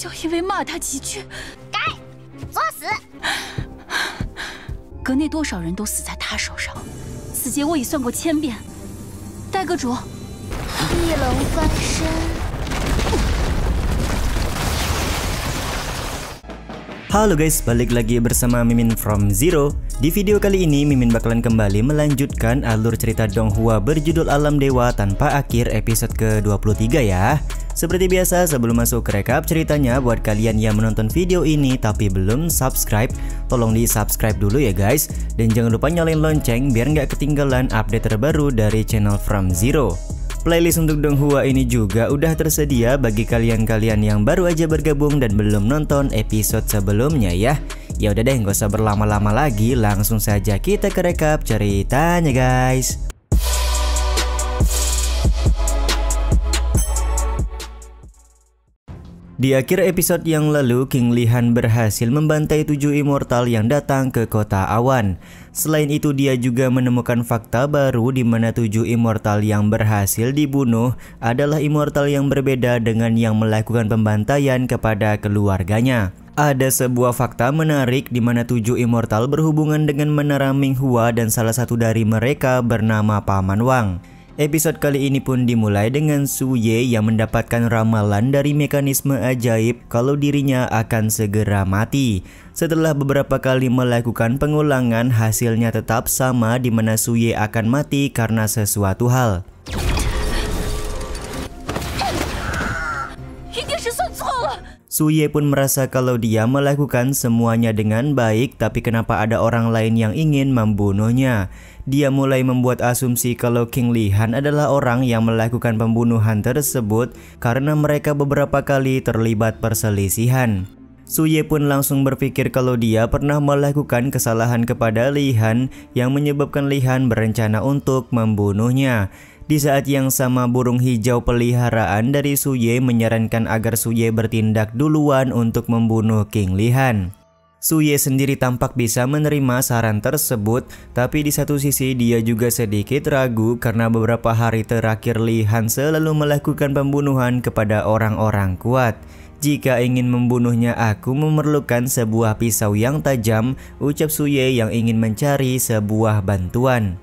就因为骂他几句，该作死。阁内多少人都死在他手上，此劫我已算过1000遍。戴阁主，一龙翻身。Halo guys, balik lagi bersama Mimin from Zero. Di video kali ini Mimin bakalan kembali melanjutkan alur cerita Donghua berjudul Alam Dewa Tanpa Akhir episode ke-23 ya. Seperti biasa, sebelum masuk ke rekap ceritanya, buat kalian yang menonton video ini tapi belum subscribe, tolong di subscribe dulu ya guys. Dan jangan lupa nyalain lonceng biar nggak ketinggalan update terbaru dari channel From Zero. Playlist untuk Donghua ini juga udah tersedia bagi kalian-kalian yang baru aja bergabung dan belum nonton episode sebelumnya ya. Ya udah deh, nggak usah berlama-lama lagi, langsung saja kita ke rekap ceritanya guys. Di akhir episode yang lalu, King Li-Han berhasil membantai 7 immortal yang datang ke kota awan. Selain itu, dia juga menemukan fakta baru di mana 7 immortal yang berhasil dibunuh adalah immortal yang berbeda dengan yang melakukan pembantaian kepada keluarganya. Ada sebuah fakta menarik di mana 7 immortal berhubungan dengan Menara Minghua dan salah satu dari mereka bernama Paman Wang. Episode kali ini pun dimulai dengan Su Ye yang mendapatkan ramalan dari mekanisme ajaib kalau dirinya akan segera mati. Setelah beberapa kali melakukan pengulangan, hasilnya tetap sama di mana Su Ye akan mati karena sesuatu hal. Su Ye pun merasa kalau dia melakukan semuanya dengan baik, tapi kenapa ada orang lain yang ingin membunuhnya. Dia mulai membuat asumsi kalau King Li-Han adalah orang yang melakukan pembunuhan tersebut karena mereka beberapa kali terlibat perselisihan. Su Ye pun langsung berpikir kalau dia pernah melakukan kesalahan kepada Li-Han yang menyebabkan Li-Han berencana untuk membunuhnya. Di saat yang sama, burung hijau peliharaan dari Su Ye menyarankan agar Su Ye bertindak duluan untuk membunuh King Li-Han. Su Ye sendiri tampak bisa menerima saran tersebut, tapi di satu sisi dia juga sedikit ragu karena beberapa hari terakhir Li-Han selalu melakukan pembunuhan kepada orang-orang kuat. Jika ingin membunuhnya, aku memerlukan sebuah pisau yang tajam, ucap Su Ye yang ingin mencari sebuah bantuan.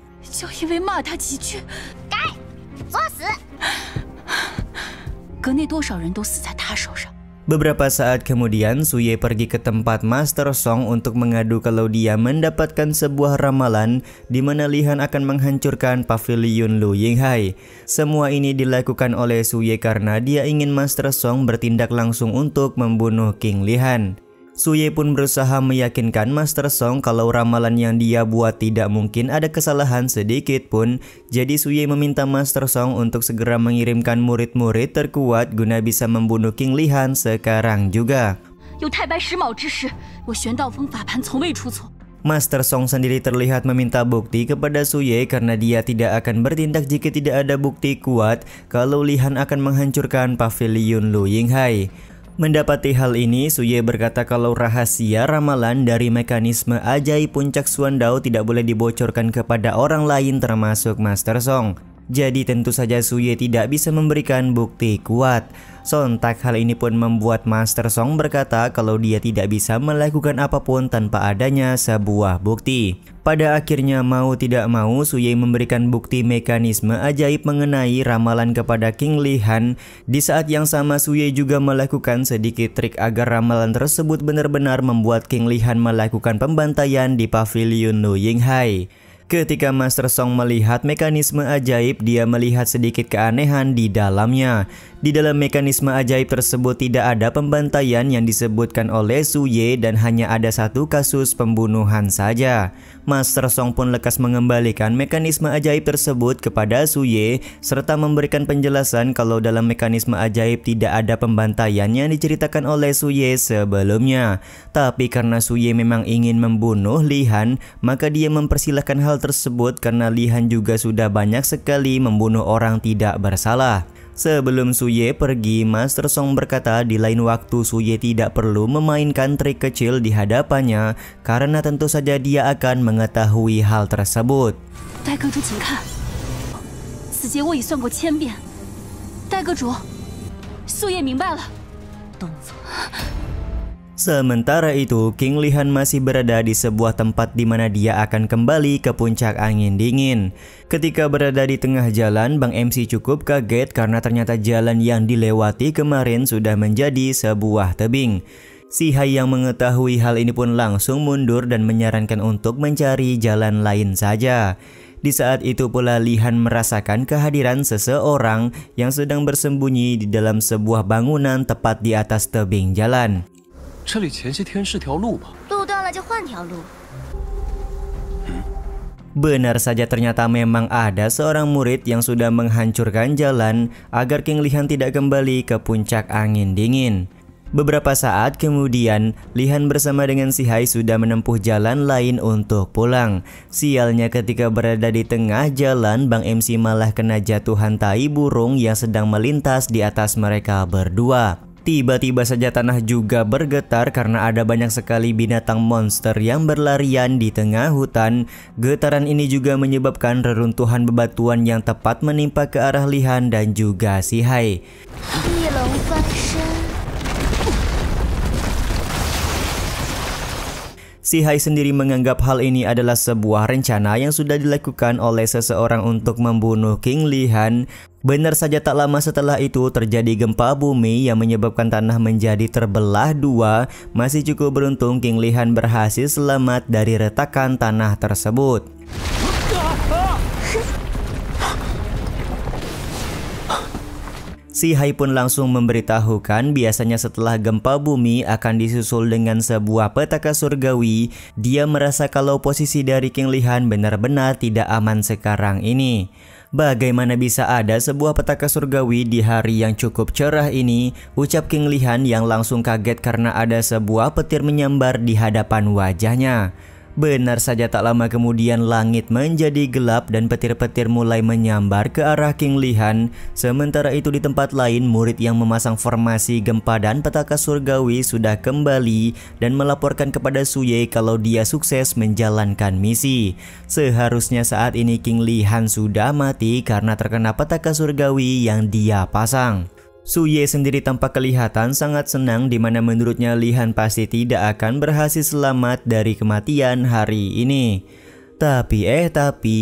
Beberapa saat kemudian, Su Ye pergi ke tempat Master Song untuk mengadu kalau dia mendapatkan sebuah ramalan di mana Li-Han akan menghancurkan pavilion Lu Yinghai. Semua ini dilakukan oleh Su Ye karena dia ingin Master Song bertindak langsung untuk membunuh King Li-Han. Su Ye pun berusaha meyakinkan Master Song kalau ramalan yang dia buat tidak mungkin ada kesalahan sedikit pun. Jadi Su Ye meminta Master Song untuk segera mengirimkan murid-murid terkuat guna bisa membunuh King Li-Han sekarang juga. Master Song sendiri terlihat meminta bukti kepada Su Ye karena dia tidak akan bertindak jika tidak ada bukti kuat kalau Li-Han akan menghancurkan pavilion Lu Yinghai. Mendapati hal ini, Su Ye berkata kalau rahasia ramalan dari mekanisme ajaib puncak Suandao tidak boleh dibocorkan kepada orang lain termasuk Master Song. Jadi tentu saja Su Ye tidak bisa memberikan bukti kuat. Sontak hal ini pun membuat Master Song berkata kalau dia tidak bisa melakukan apapun tanpa adanya sebuah bukti. Pada akhirnya mau tidak mau Su Ye memberikan bukti mekanisme ajaib mengenai ramalan kepada King Li-Han. Di saat yang sama Su Ye juga melakukan sedikit trik agar ramalan tersebut benar-benar membuat King Li-Han melakukan pembantaian di pavilion Lu Yinghai. Ketika Master Song melihat mekanisme ajaib, dia melihat sedikit keanehan di dalamnya. Di dalam mekanisme ajaib tersebut tidak ada pembantaian yang disebutkan oleh Su Ye dan hanya ada satu kasus pembunuhan saja. Master Song pun lekas mengembalikan mekanisme ajaib tersebut kepada Su Ye serta memberikan penjelasan kalau dalam mekanisme ajaib tidak ada pembantaian yang diceritakan oleh Su Ye sebelumnya. Tapi karena Su Ye memang ingin membunuh Li-Han, maka dia mempersilahkan hal tersebut karena Li-Han juga sudah banyak sekali membunuh orang tidak bersalah. Sebelum Su Ye pergi, Master Song berkata di lain waktu Su Ye tidak perlu memainkan trik kecil di hadapannya karena tentu saja dia akan mengetahui hal tersebut. 动作。 Sementara itu, King Lihan masih berada di sebuah tempat di mana dia akan kembali ke puncak angin dingin. Ketika berada di tengah jalan, Bang MC cukup kaget karena ternyata jalan yang dilewati kemarin sudah menjadi sebuah tebing. Si Hai yang mengetahui hal ini pun langsung mundur dan menyarankan untuk mencari jalan lain saja. Di saat itu pula Lihan merasakan kehadiran seseorang yang sedang bersembunyi di dalam sebuah bangunan tepat di atas tebing jalan. 这里前些天是条路吧？ 路断了就换条路。 Benar saja, ternyata memang ada seorang murid yang sudah menghancurkan jalan agar King Lihan tidak kembali ke puncak angin dingin. Beberapa saat kemudian, Lihan bersama dengan si Hai sudah menempuh jalan lain untuk pulang. Sialnya ketika berada di tengah jalan, Bang MC malah kena jatuhan tai burung yang sedang melintas di atas mereka berdua. Tiba-tiba saja tanah juga bergetar karena ada banyak sekali binatang monster yang berlarian di tengah hutan. Getaran ini juga menyebabkan reruntuhan bebatuan yang tepat menimpa ke arah Lihan dan juga si Hai. 翼龙翻身。 Si Hai sendiri menganggap hal ini adalah sebuah rencana yang sudah dilakukan oleh seseorang untuk membunuh King Lihan. Benar saja, tak lama setelah itu terjadi gempa bumi yang menyebabkan tanah menjadi terbelah dua. Masih cukup beruntung King Lihan berhasil selamat dari retakan tanah tersebut. Si Hai pun langsung memberitahukan biasanya setelah gempa bumi akan disusul dengan sebuah petaka surgawi. Dia merasa kalau posisi dari King Lihan benar-benar tidak aman sekarang ini. Bagaimana bisa ada sebuah petaka surgawi di hari yang cukup cerah ini? Ucap King Lihan yang langsung kaget karena ada sebuah petir menyambar di hadapan wajahnya. Benar saja, tak lama kemudian langit menjadi gelap dan petir-petir mulai menyambar ke arah King Lihan. Sementara itu di tempat lain, murid yang memasang formasi gempa dan petaka surgawi sudah kembali dan melaporkan kepada Suye kalau dia sukses menjalankan misi. Seharusnya saat ini King Lihan sudah mati karena terkena petaka surgawi yang dia pasang. Suye sendiri tampak kelihatan sangat senang di mana menurutnya Lihan pasti tidak akan berhasil selamat dari kematian hari ini. Tapi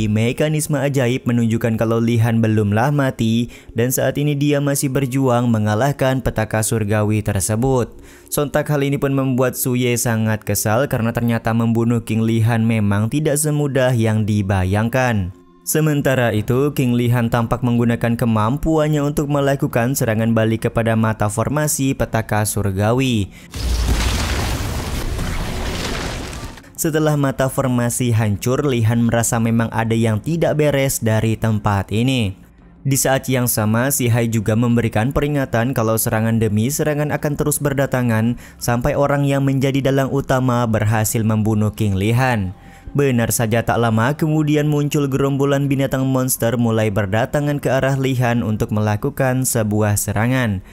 mekanisme ajaib menunjukkan kalau Lihan belumlah mati dan saat ini dia masih berjuang mengalahkan petaka surgawi tersebut. Sontak hal ini pun membuat Suye sangat kesal karena ternyata membunuh King Lihan memang tidak semudah yang dibayangkan. Sementara itu, King Lihan tampak menggunakan kemampuannya untuk melakukan serangan balik kepada mata formasi petaka surgawi. Setelah mata formasi hancur, Lihan merasa memang ada yang tidak beres dari tempat ini. Di saat yang sama, si Hai juga memberikan peringatan kalau serangan demi serangan akan terus berdatangan sampai orang yang menjadi dalang utama berhasil membunuh King Lihan. Benar saja, tak lama kemudian muncul gerombolan binatang monster mulai berdatangan ke arah Lihan untuk melakukan sebuah serangan.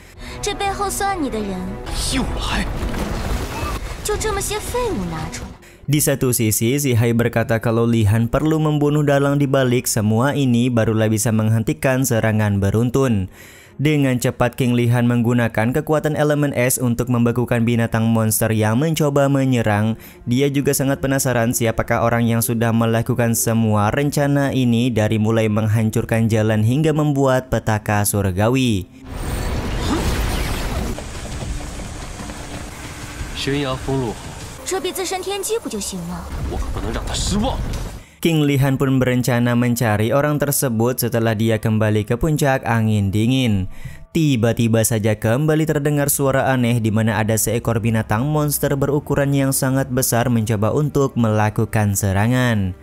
Di satu sisi, si Hai berkata kalau Lihan perlu membunuh dalang di balik semua ini barulah bisa menghentikan serangan beruntun. Dengan cepat King Lihan menggunakan kekuatan elemen es untuk membekukan binatang monster yang mencoba menyerang. Dia juga sangat penasaran siapakah orang yang sudah melakukan semua rencana ini dari mulai menghancurkan jalan hingga membuat petaka surgawi. King Lihan pun berencana mencari orang tersebut setelah dia kembali ke puncak angin dingin. Tiba-tiba saja kembali terdengar suara aneh di mana ada seekor binatang monster berukuran yang sangat besar mencoba untuk melakukan serangan.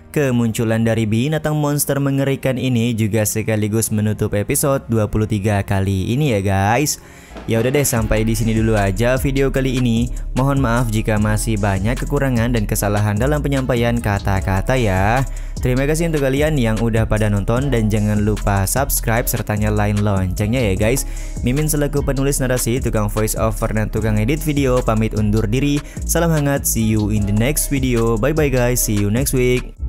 Kemunculan dari binatang monster mengerikan ini juga sekaligus menutup episode 23 kali ini ya guys. Ya udah deh, sampai di sini dulu aja video kali ini. Mohon maaf jika masih banyak kekurangan dan kesalahan dalam penyampaian kata-kata ya. Terima kasih untuk kalian yang udah pada nonton dan jangan lupa subscribe serta nyalain loncengnya ya guys. Mimin selaku penulis narasi, tukang voice over dan tukang edit video pamit undur diri. Salam hangat, see you in the next video. Bye bye guys, see you next week.